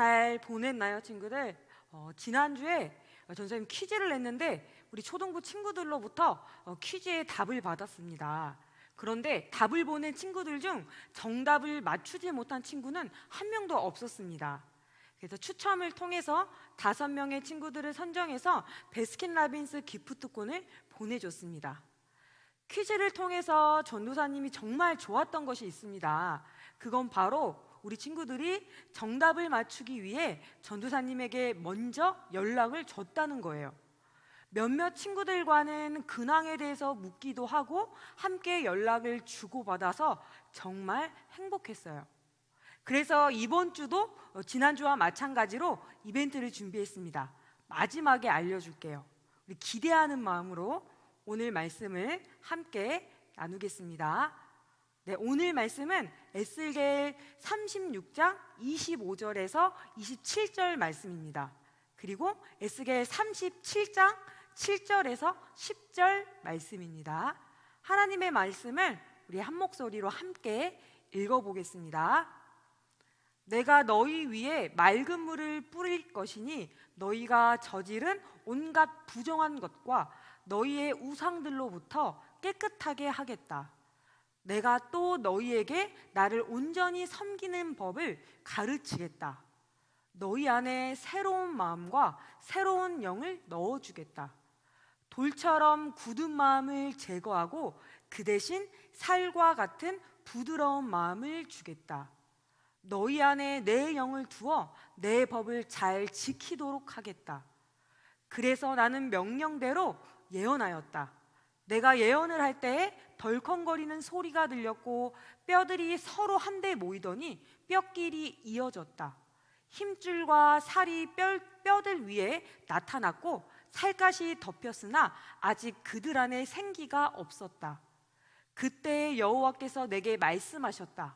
잘 보냈나요, 친구들? 지난주에 전선생님 퀴즈를 냈는데 우리 초등부 친구들로부터 퀴즈의 답을 받았습니다. 그런데 답을 보낸 친구들 중 정답을 맞추지 못한 친구는 한 명도 없었습니다. 그래서 추첨을 통해서 5명의 친구들을 선정해서 베스킨라빈스 기프트콘을 보내줬습니다. 퀴즈를 통해서 전도사님이 정말 좋았던 것이 있습니다. 그건 바로 우리 친구들이 정답을 맞추기 위해 전도사님에게 먼저 연락을 줬다는 거예요. 몇몇 친구들과는 근황에 대해서 묻기도 하고 함께 연락을 주고받아서 정말 행복했어요. 그래서 이번 주도 지난주와 마찬가지로 이벤트를 준비했습니다. 마지막에 알려줄게요. 우리 기대하는 마음으로 오늘 말씀을 함께 나누겠습니다. 네, 오늘 말씀은 에스겔 36장 25절에서 27절 말씀입니다. 그리고 에스겔 37장 7절에서 10절 말씀입니다. 하나님의 말씀을 우리 한 목소리로 함께 읽어보겠습니다. 내가 너희 위에 맑은 물을 뿌릴 것이니 너희가 저지른 온갖 부정한 것과 너희의 우상들로부터 깨끗하게 하겠다. 내가 또 너희에게 나를 온전히 섬기는 법을 가르치겠다. 너희 안에 새로운 마음과 새로운 영을 넣어주겠다. 돌처럼 굳은 마음을 제거하고 그 대신 살과 같은 부드러운 마음을 주겠다. 너희 안에 내 영을 두어 내 법을 잘 지키도록 하겠다. 그래서 나는 명령대로 예언하였다. 내가 예언을 할 때에 덜컹거리는 소리가 들렸고 뼈들이 서로 한데 모이더니 뼈끼리 이어졌다. 힘줄과 살이 뼈들 위에 나타났고 살갗이 덮였으나 아직 그들 안에 생기가 없었다. 그때 여호와께서 내게 말씀하셨다.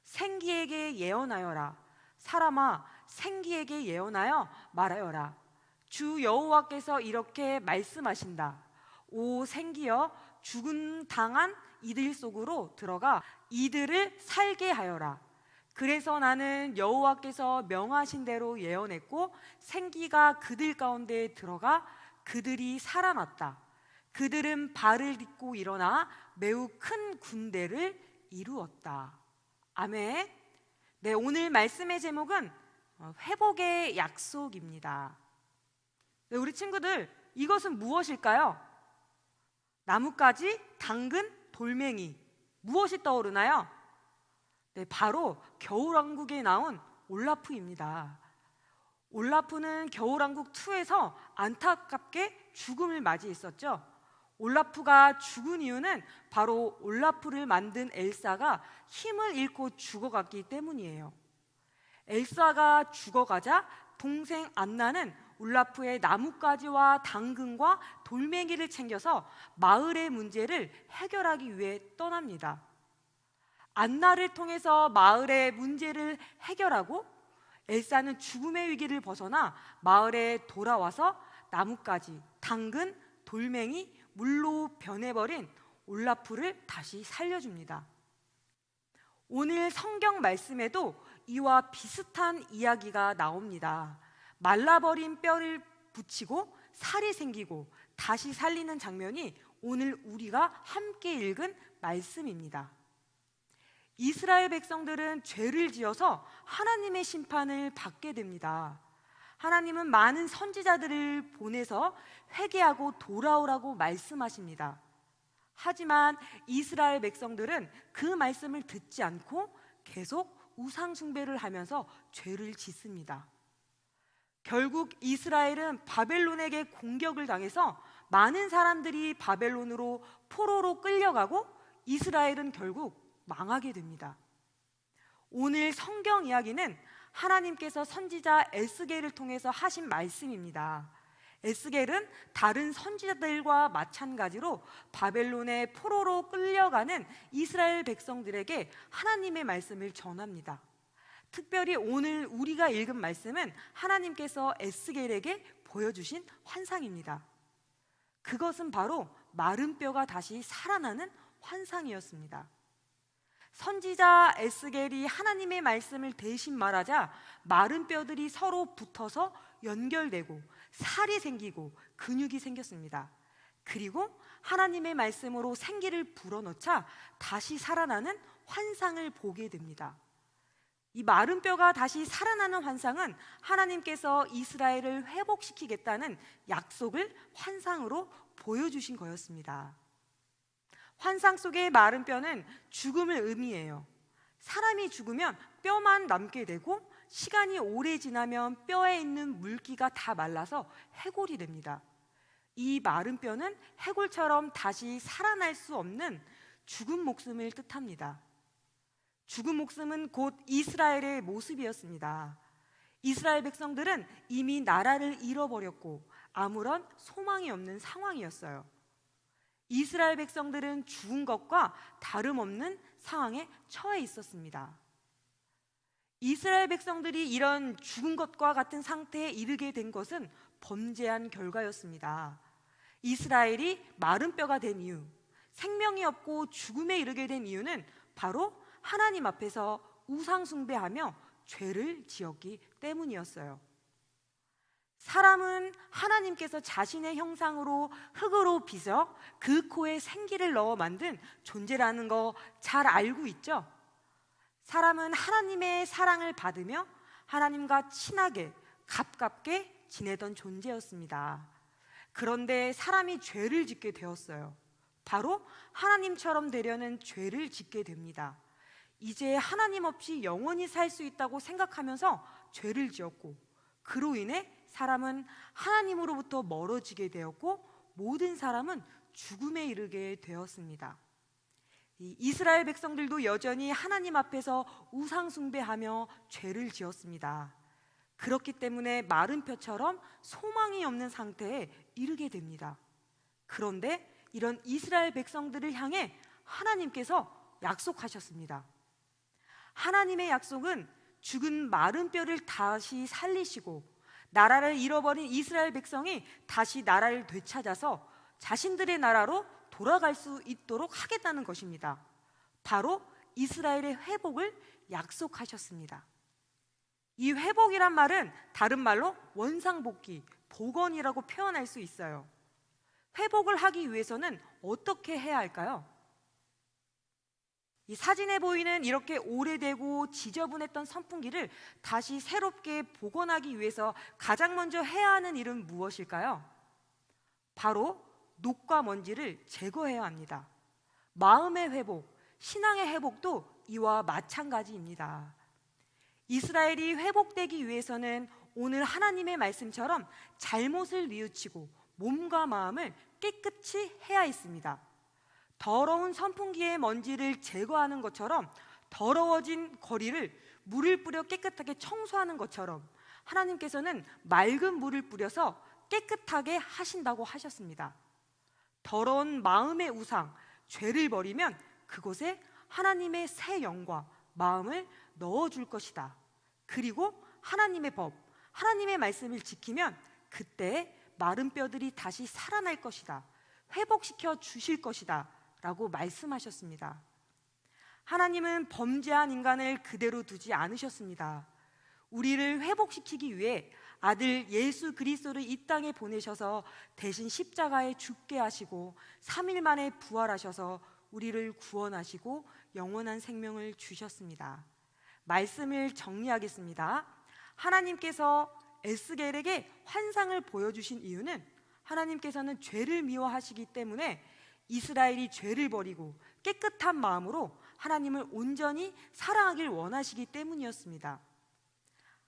생기에게 예언하여라. 사람아, 생기에게 예언하여 말하여라. 주 여호와께서 이렇게 말씀하신다. 오 생기여, 죽음 당한 이들 속으로 들어가 이들을 살게 하여라. 그래서 나는 여호와께서 명하신 대로 예언했고 생기가 그들 가운데 들어가 그들이 살아났다. 그들은 발을 딛고 일어나 매우 큰 군대를 이루었다. 아멘. 네, 오늘 말씀의 제목은 회복의 약속입니다. 네, 우리 친구들, 이것은 무엇일까요? 나뭇가지, 당근, 돌멩이. 무엇이 떠오르나요? 네, 바로 겨울왕국에 나온 올라프입니다. 올라프는 겨울왕국 2에서 안타깝게 죽음을 맞이했었죠. 올라프가 죽은 이유는 바로 올라프를 만든 엘사가 힘을 잃고 죽어갔기 때문이에요. 엘사가 죽어가자 동생 안나는 올라프의 나뭇가지와 당근과 돌멩이를 챙겨서 마을의 문제를 해결하기 위해 떠납니다. 안나를 통해서 마을의 문제를 해결하고 엘사는 죽음의 위기를 벗어나 마을에 돌아와서 나뭇가지, 당근, 돌멩이, 물로 변해버린 올라프를 다시 살려줍니다. 오늘 성경 말씀에도 이와 비슷한 이야기가 나옵니다. 말라버린 뼈를 붙이고 살이 생기고 다시 살리는 장면이 오늘 우리가 함께 읽은 말씀입니다. 이스라엘 백성들은 죄를 지어서 하나님의 심판을 받게 됩니다. 하나님은 많은 선지자들을 보내서 회개하고 돌아오라고 말씀하십니다. 하지만 이스라엘 백성들은 그 말씀을 듣지 않고 계속 우상 숭배를 하면서 죄를 짓습니다. 결국 이스라엘은 바벨론에게 공격을 당해서 많은 사람들이 바벨론으로 포로로 끌려가고 이스라엘은 결국 망하게 됩니다. 오늘 성경 이야기는 하나님께서 선지자 에스겔을 통해서 하신 말씀입니다. 에스겔은 다른 선지자들과 마찬가지로 바벨론의 포로로 끌려가는 이스라엘 백성들에게 하나님의 말씀을 전합니다. 특별히 오늘 우리가 읽은 말씀은 하나님께서 에스겔에게 보여주신 환상입니다. 그것은 바로 마른 뼈가 다시 살아나는 환상이었습니다. 선지자 에스겔이 하나님의 말씀을 대신 말하자 마른 뼈들이 서로 붙어서 연결되고 살이 생기고 근육이 생겼습니다. 그리고 하나님의 말씀으로 생기를 불어넣자 다시 살아나는 환상을 보게 됩니다. 이 마른 뼈가 다시 살아나는 환상은 하나님께서 이스라엘을 회복시키겠다는 약속을 환상으로 보여주신 거였습니다. 환상 속의 마른 뼈는 죽음을 의미해요. 사람이 죽으면 뼈만 남게 되고 시간이 오래 지나면 뼈에 있는 물기가 다 말라서 해골이 됩니다. 이 마른 뼈는 해골처럼 다시 살아날 수 없는 죽은 목숨을 뜻합니다. 죽은 목숨은 곧 이스라엘의 모습이었습니다. 이스라엘 백성들은 이미 나라를 잃어버렸고 아무런 소망이 없는 상황이었어요. 이스라엘 백성들은 죽은 것과 다름없는 상황에 처해 있었습니다. 이스라엘 백성들이 이런 죽은 것과 같은 상태에 이르게 된 것은 범죄한 결과였습니다. 이스라엘이 마른 뼈가 된 이유, 생명이 없고 죽음에 이르게 된 이유는 바로 하나님 앞에서 우상 숭배하며 죄를 지었기 때문이었어요. 사람은 하나님께서 자신의 형상으로 흙으로 빚어 그 코에 생기를 넣어 만든 존재라는 거 잘 알고 있죠? 사람은 하나님의 사랑을 받으며 하나님과 친하게 가깝게 지내던 존재였습니다. 그런데 사람이 죄를 짓게 되었어요. 바로 하나님처럼 되려는 죄를 짓게 됩니다. 이제 하나님 없이 영원히 살 수 있다고 생각하면서 죄를 지었고, 그로 인해 사람은 하나님으로부터 멀어지게 되었고 모든 사람은 죽음에 이르게 되었습니다. 이스라엘 백성들도 여전히 하나님 앞에서 우상 숭배하며 죄를 지었습니다. 그렇기 때문에 마른 뼈처럼 소망이 없는 상태에 이르게 됩니다. 그런데 이런 이스라엘 백성들을 향해 하나님께서 약속하셨습니다. 하나님의 약속은 죽은 마른 뼈를 다시 살리시고 나라를 잃어버린 이스라엘 백성이 다시 나라를 되찾아서 자신들의 나라로 돌아갈 수 있도록 하겠다는 것입니다. 바로 이스라엘의 회복을 약속하셨습니다. 이 회복이란 말은 다른 말로 원상복귀, 복원이라고 표현할 수 있어요. 회복을 하기 위해서는 어떻게 해야 할까요? 이 사진에 보이는 이렇게 오래되고 지저분했던 선풍기를 다시 새롭게 복원하기 위해서 가장 먼저 해야 하는 일은 무엇일까요? 바로 녹과 먼지를 제거해야 합니다. 마음의 회복, 신앙의 회복도 이와 마찬가지입니다. 이스라엘이 회복되기 위해서는 오늘 하나님의 말씀처럼 잘못을 뉘우치고 몸과 마음을 깨끗이 해야 했습니다. 더러운 선풍기의 먼지를 제거하는 것처럼 더러워진 거리를 물을 뿌려 깨끗하게 청소하는 것처럼 하나님께서는 맑은 물을 뿌려서 깨끗하게 하신다고 하셨습니다. 더러운 마음의 우상, 죄를 버리면 그곳에 하나님의 새 영과 마음을 넣어줄 것이다. 그리고 하나님의 법, 하나님의 말씀을 지키면 그때 마른 뼈들이 다시 살아날 것이다. 회복시켜 주실 것이다. 라고 말씀하셨습니다. 하나님은 범죄한 인간을 그대로 두지 않으셨습니다. 우리를 회복시키기 위해 아들 예수 그리스도를 이 땅에 보내셔서 대신 십자가에 죽게 하시고 3일 만에 부활하셔서 우리를 구원하시고 영원한 생명을 주셨습니다. 말씀을 정리하겠습니다. 하나님께서 에스겔에게 환상을 보여주신 이유는 하나님께서는 죄를 미워하시기 때문에 이스라엘이 죄를 버리고 깨끗한 마음으로 하나님을 온전히 사랑하길 원하시기 때문이었습니다.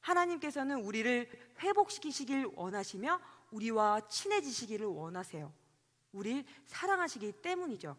하나님께서는 우리를 회복시키시길 원하시며 우리와 친해지시기를 원하세요. 우리를 사랑하시기 때문이죠.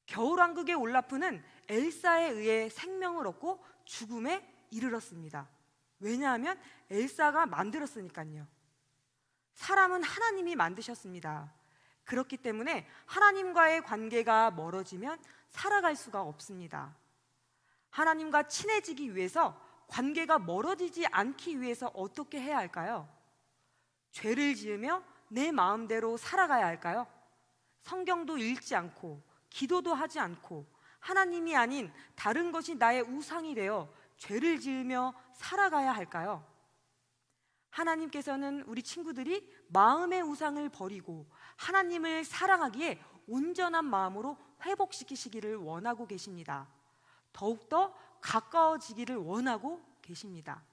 겨울왕국의 올라프는 엘사에 의해 생명을 얻고 죽음에 이르렀습니다. 왜냐하면 엘사가 만들었으니까요. 사람은 하나님이 만드셨습니다. 그렇기 때문에 하나님과의 관계가 멀어지면 살아갈 수가 없습니다. 하나님과 친해지기 위해서 관계가 멀어지지 않기 위해서 어떻게 해야 할까요? 죄를 지으며 내 마음대로 살아가야 할까요? 성경도 읽지 않고 기도도 하지 않고 하나님이 아닌 다른 것이 나의 우상이 되어 죄를 지으며 살아가야 할까요? 하나님께서는 우리 친구들이 마음의 우상을 버리고 하나님을 사랑하기에 온전한 마음으로 회복시키시기를 원하고 계십니다. 더욱더 가까워지기를 원하고 계십니다.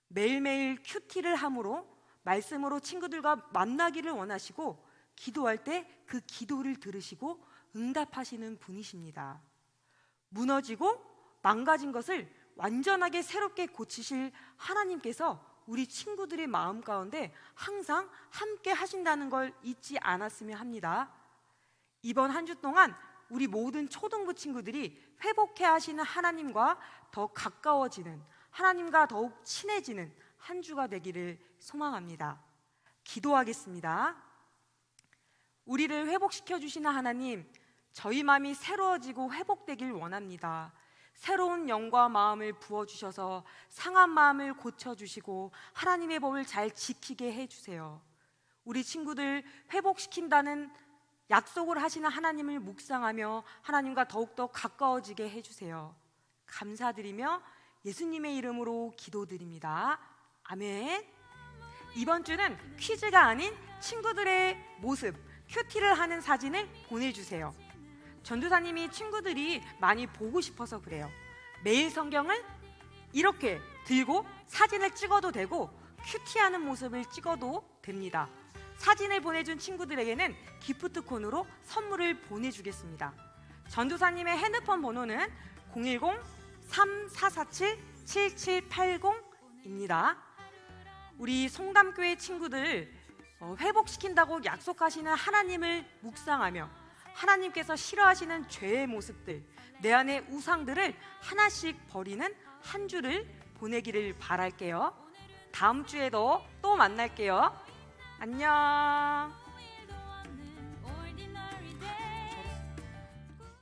매일매일 큐티를 함으로 말씀으로 친구들과 만나기를 원하시고 기도할 때 그 기도를 들으시고 응답하시는 분이십니다. 무너지고 망가진 것을 완전하게 새롭게 고치실 하나님께서 우리 친구들의 마음 가운데 항상 함께 하신다는 걸 잊지 않았으면 합니다. 이번 한 주 동안 우리 모든 초등부 친구들이 회복해 하시는 하나님과 더 가까워지는, 하나님과 더욱 친해지는 한 주가 되기를 소망합니다. 기도하겠습니다. 우리를 회복시켜 주시는 하나님, 저희 마음이 새로워지고 회복되길 원합니다. 새로운 영과 마음을 부어주셔서 상한 마음을 고쳐주시고 하나님의 법을 잘 지키게 해주세요. 우리 친구들 회복시킨다는 약속을 하시는 하나님을 묵상하며 하나님과 더욱더 가까워지게 해주세요. 감사드리며 예수님의 이름으로 기도드립니다. 아멘. 이번 주는 퀴즈가 아닌 친구들의 모습, 큐티를 하는 사진을 보내주세요. 전도사님이 친구들이 많이 보고 싶어서 그래요. 매일 성경을 이렇게 들고 사진을 찍어도 되고 큐티하는 모습을 찍어도 됩니다. 사진을 보내준 친구들에게는 기프트콘으로 선물을 보내주겠습니다. 전도사님의 핸드폰 번호는 010-3447-7780입니다. 우리 송담교회 친구들 회복시킨다고 약속하시는 하나님을 묵상하며 하나님께서 싫어하시는 죄의 모습들, 내 안의 우상들을 하나씩 버리는 한 주를 보내기를 바랄게요. 다음 주에도 또 만날게요. 안녕.